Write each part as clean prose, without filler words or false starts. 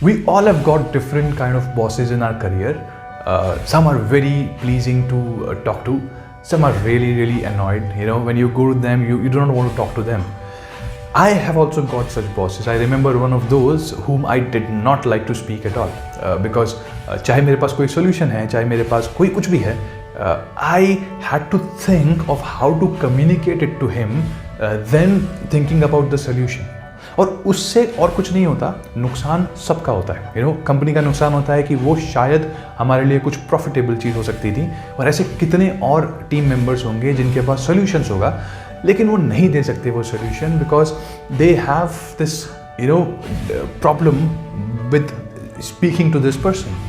We all have got different kind of bosses in our career. Some are very pleasing to talk to. Some are really, really annoyed. You know, when you go to them, you do not want to talk to them. I have also got such bosses. I remember one of those whom I did not like to speak at all because चाहे मेरे पास कोई solution है, चाहे मेरे पास कोई कुछ भी है, I had to think of how to communicate it to him, then thinking about the solution. और उससे और कुछ नहीं होता, नुकसान सबका होता है. यू नो, कंपनी का नुकसान होता है कि वो शायद हमारे लिए कुछ प्रॉफिटेबल चीज़ हो सकती थी, और ऐसे कितने और टीम मेंबर्स होंगे जिनके पास सॉल्यूशंस होगा, लेकिन वो नहीं दे सकते वो solution because they have this problem with speaking to this person.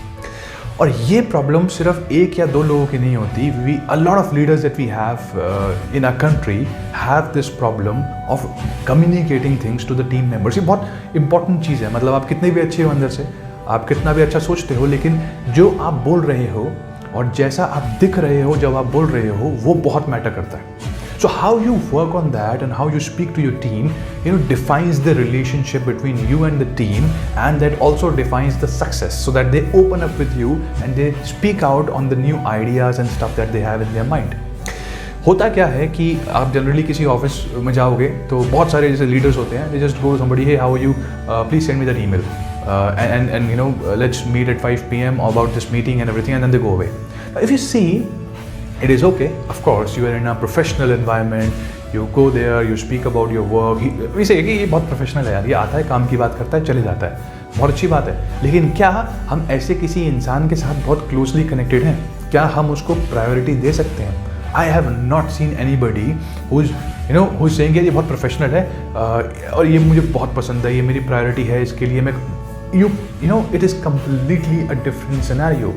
और ये प्रॉब्लम सिर्फ एक या दो लोगों की नहीं होती. We a lot of leaders that we have in our country have this problem of communicating things to the team members. ये बहुत इंपॉर्टेंट चीज़ है. मतलब आप कितने भी अच्छे हो अंदर से, आप कितना भी अच्छा सोचते हो, लेकिन जो आप बोल रहे हो और जैसा आप दिख रहे हो जब आप बोल रहे हो, वो बहुत मैटर करता है. So how you work on that and how you speak to your team, you know, defines the relationship between you and the team, and that also defines the success, so that they open up with you and they speak out on the new ideas and stuff that they have in their mind. होता क्या है कि आप generally किसी office में जाओगे तो बहुत सारे जैसे लीडर्स होते हैं, they just go to somebody, hey how are you, please send me that email and you know let's meet at 5 p.m. about this meeting and everything, and then they go away. If you see, it is okay, of course, you are in a professional environment, you go there, you speak about your work. We say कि ये बहुत professional है यार, ये आता है, काम की बात करता है, चले जाता है, बहुत अच्छी बात है. लेकिन क्या हम ऐसे किसी इंसान के साथ बहुत क्लोजली कनेक्टेड हैं? क्या हम उसको प्रायोरिटी दे सकते हैं? I have not seen anybody who's saying कि ये बहुत प्रोफेशनल है और ये मुझे बहुत पसंद है, ये मेरी प्रायोरिटी है, इसके लिए मैं you know it is completely a different scenario.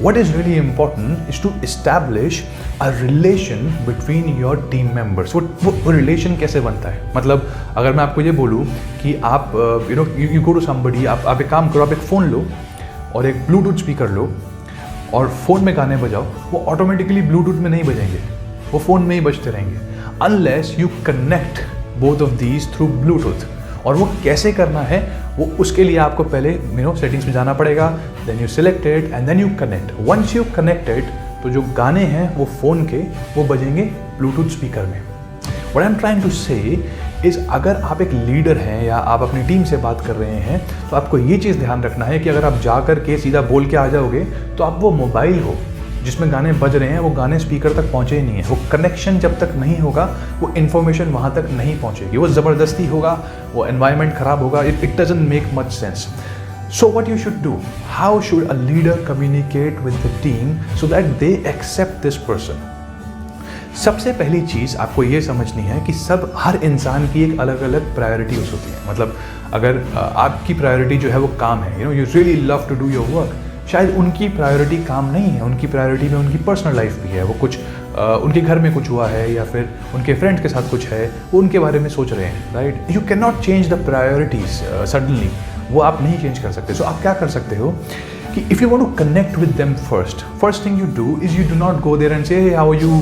What is really important is to establish a relation between your team members. वो relation कैसे बनता है? मतलब अगर मैं आपको ये बोलूँ कि आप you go to somebody, आप एक काम करो, आप एक फ़ोन लो और एक ब्लूटूथ स्पीकर लो और फ़ोन में गाने बजाओ, वो ऑटोमेटिकली ब्लूटूथ में नहीं बजेंगे, वो फ़ोन में ही बजते रहेंगे unless you connect both of these through Bluetooth. और वो कैसे करना है, वो उसके लिए आपको पहले सेटिंग्स में जाना पड़ेगा, then you select it and then you connect. Once you connected तो जो गाने हैं वो फ़ोन के वो बजेंगे ब्लूटूथ स्पीकर में. What I am trying to say is, अगर आप एक लीडर हैं या आप अपनी टीम से बात कर रहे हैं तो आपको ये चीज़ ध्यान रखना है कि अगर आप जा कर के सीधा बोल के आ जाओगे तो आप वो मोबाइल हो जिसमें गाने बज रहे हैं, वो गाने स्पीकर तक पहुँचे ही नहीं है. वो कनेक्शन जब तक नहीं होगा, वो इन्फॉर्मेशन वहाँ तक नहीं पहुँचेगी. वो ज़बरदस्ती होगा, वो एनवायरनमेंट ख़राब होगा. It doesn't make much sense. So what you should do, how should a leader communicate with the team so that they accept this person? सबसे पहली चीज़ आपको ये समझनी है कि हर इंसान की एक अलग अलग प्रायोरिटीज होती है. मतलब अगर आपकी प्रायोरिटी जो है वो काम है, you really love to do your work, शायद उनकी प्रायोरिटी काम नहीं है, उनकी प्रायोरिटी में उनकी पर्सनल लाइफ भी है, वो कुछ उनके घर में कुछ हुआ है या फिर उनके फ्रेंड्स के साथ कुछ है, वो उनके बारे में सोच रहे हैं. Right, you can not change the priorities suddenly, वो आप नहीं चेंज कर सकते. सो आप क्या कर सकते हो कि if you want to connect with them first thing you do is you do not go there and say how you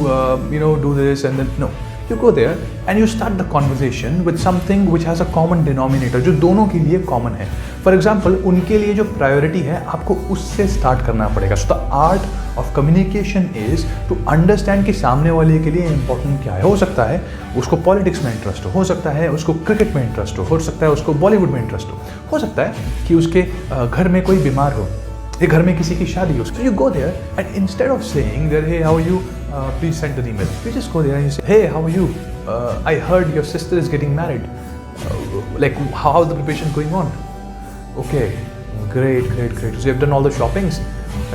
do this and then. No, you go there and you start the conversation with something which has a common denominator, जो दोनों के लिए common है. For example, उनके लिए जो priority है आपको उससे start करना पड़ेगा. So the art of communication is to understand कि सामने वाले के लिए important क्या है. हो सकता है उसको politics में interest हो सकता है उसको cricket में interest हो सकता है उसको Bollywood में interest हो सकता है कि उसके घर में कोई बीमार हो, या घर में किसी की शादी हो. So you go there and instead of saying that hey how are you, please send an email, you just go there and you say hey how are you, I heard your sister is getting married, like how's the preparation going on? Okay, great. So you have done all the shoppings?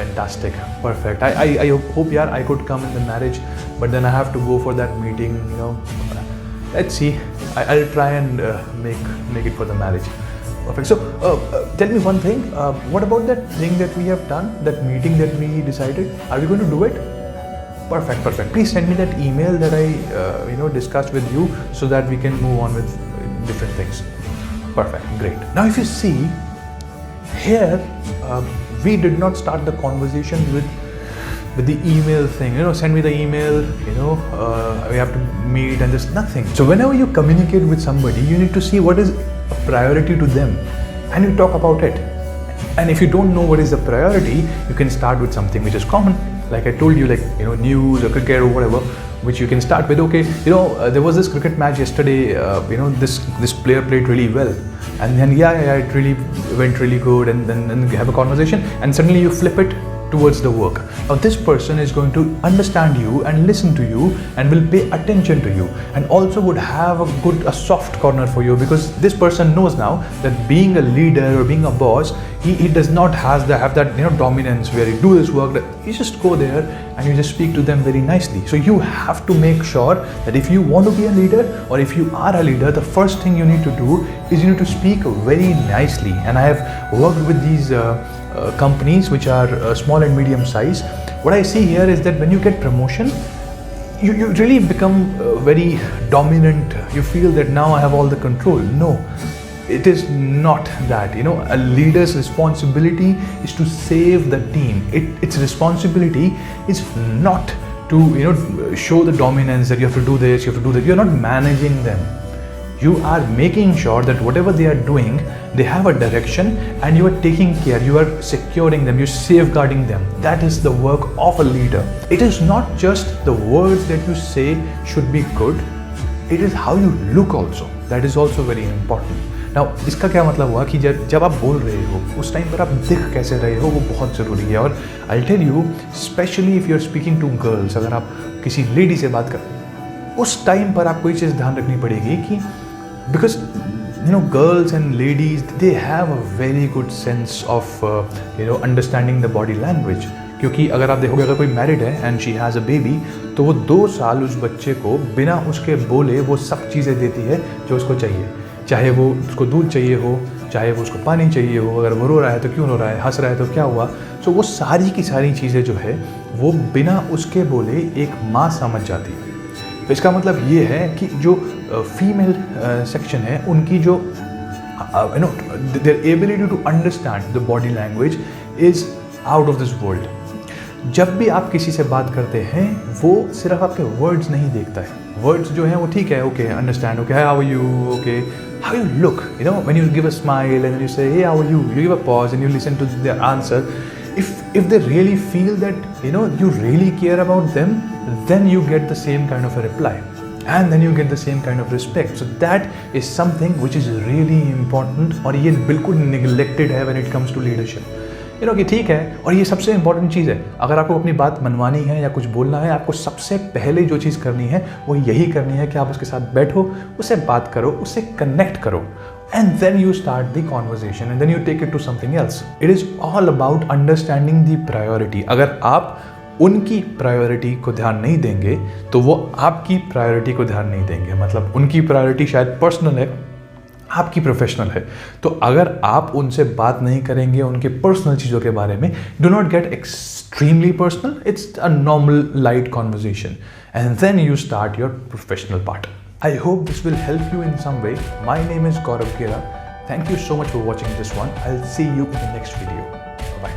Fantastic, perfect. I hope yaar I could come in the marriage, but then I have to go for that meeting, let's see, I'll try and make it for the marriage. Perfect. So tell me one thing, what about that thing that we have done, that meeting that we decided, are we going to do it? Perfect. Please send me that email that I discussed with you so that we can move on with different things. Perfect, great. Now if you see here, we did not start the conversation with the email thing, send me the email, we have to meet and there's nothing. So whenever you communicate with somebody, you need to see what is a priority to them and you talk about it. And if you don't know what is the priority, you can start with something which is common. Like I told you, like, you know, news or cricket or whatever, which you can start with. Okay, you know, there was this cricket match yesterday. You know, this player played really well, and then yeah, it really went really good. And then you have a conversation, and suddenly you flip it towards the work. Now this person is going to understand you and listen to you and will pay attention to you, and also would have a soft corner for you, because this person knows now that being a leader or being a boss, he does not have that, you know, dominance where you do this work. That you just go there and you just speak to them very nicely. So you have to make sure that if you want to be a leader, or if you are a leader, the first thing you need to do is you need to speak very nicely. And I have worked with these companies which are small and medium size. What I see here is that when you get promotion, you really become very dominant. You feel that now I have all the control. No, it is not that. You know, a leader's responsibility is to save the team. Its responsibility is not to, you know, show the dominance that you have to do this, you have to do that. You're not managing them. You are making sure that whatever they are doing, they have a direction, and you are taking care, you are securing them, you're safeguarding them. That is the work of a leader. It is not just the words that you say should be good, it is how you look also. That is also very important. Now, इसका क्या मतलब हुआ कि जब आप बोल रहे हो उस टाइम पर आप दिख कैसे रहे हो, वो बहुत ज़रूरी है. और I'll tell you, especially if you're speaking to girls, अगर आप किसी लेडी से बात कर, उस टाइम पर आपको ये चीज़ ध्यान रखनी पड़ेगी कि because, you know, girls and ladies, they have a very good sense of you know, understanding the body language. क्योंकि अगर आप देखोगे, अगर कोई मैरिड है and she has a baby, तो वो 2 साल उस बच्चे को बिना उसके बोले वो सब चीज़ें देती है जो उसको चाहिए. चाहे वो उसको दूध चाहिए हो, चाहे वो उसको पानी चाहिए हो, अगर वो रो रहा है तो क्यों रो रहा है, हंस रहा है तो क्या हुआ. सो वो सारी की सारी चीज़ें जो है वो बिना उसके बोले एक माँ समझ जाती है. तो इसका मतलब ये है कि जो फीमेल सेक्शन है, उनकी जो you know, their ability to understand the body language is out of this world. जब भी आप किसी से बात करते हैं, वो सिर्फ आपके वर्ड्स नहीं देखता है. वर्ड्स जो हैं वो ठीक है, okay, understand, okay, how are you, okay, how you look, you know, when you give a smile and you say hey how are you give a pause and you listen to their answer. If they really feel that, you know, you really care about them, then you get the same kind of a reply, and then you get the same kind of respect. So that is something which is really important, और ये बिल्कुल neglected है when it comes to leadership. You know कि ठीक है, और ये सबसे important चीज़ है. अगर आपको अपनी बात मनवानी है या कुछ बोलना है, आपको सबसे पहले जो चीज़ करनी है वो यही करनी है कि आप उसके साथ बैठो, उससे बात करो, उससे कनेक्ट करो. And then you start the conversation and then you take it to something else. It is all about understanding the priority. अगर आप उनकी प्रायोरिटी को ध्यान नहीं देंगे तो वो आपकी प्रायोरिटी को ध्यान नहीं देंगे. मतलब उनकी प्रायोरिटी शायद पर्सनल है, आपकी प्रोफेशनल है. तो अगर आप उनसे बात नहीं करेंगे उनके पर्सनल चीज़ों के बारे में, do not get extremely personal. It's a normal light conversation, and then you start your professional part. I hope this will help you in some way. My name is Gaurav Kera. Thank you so much for watching this one. I'll see you in the next video. Bye-bye.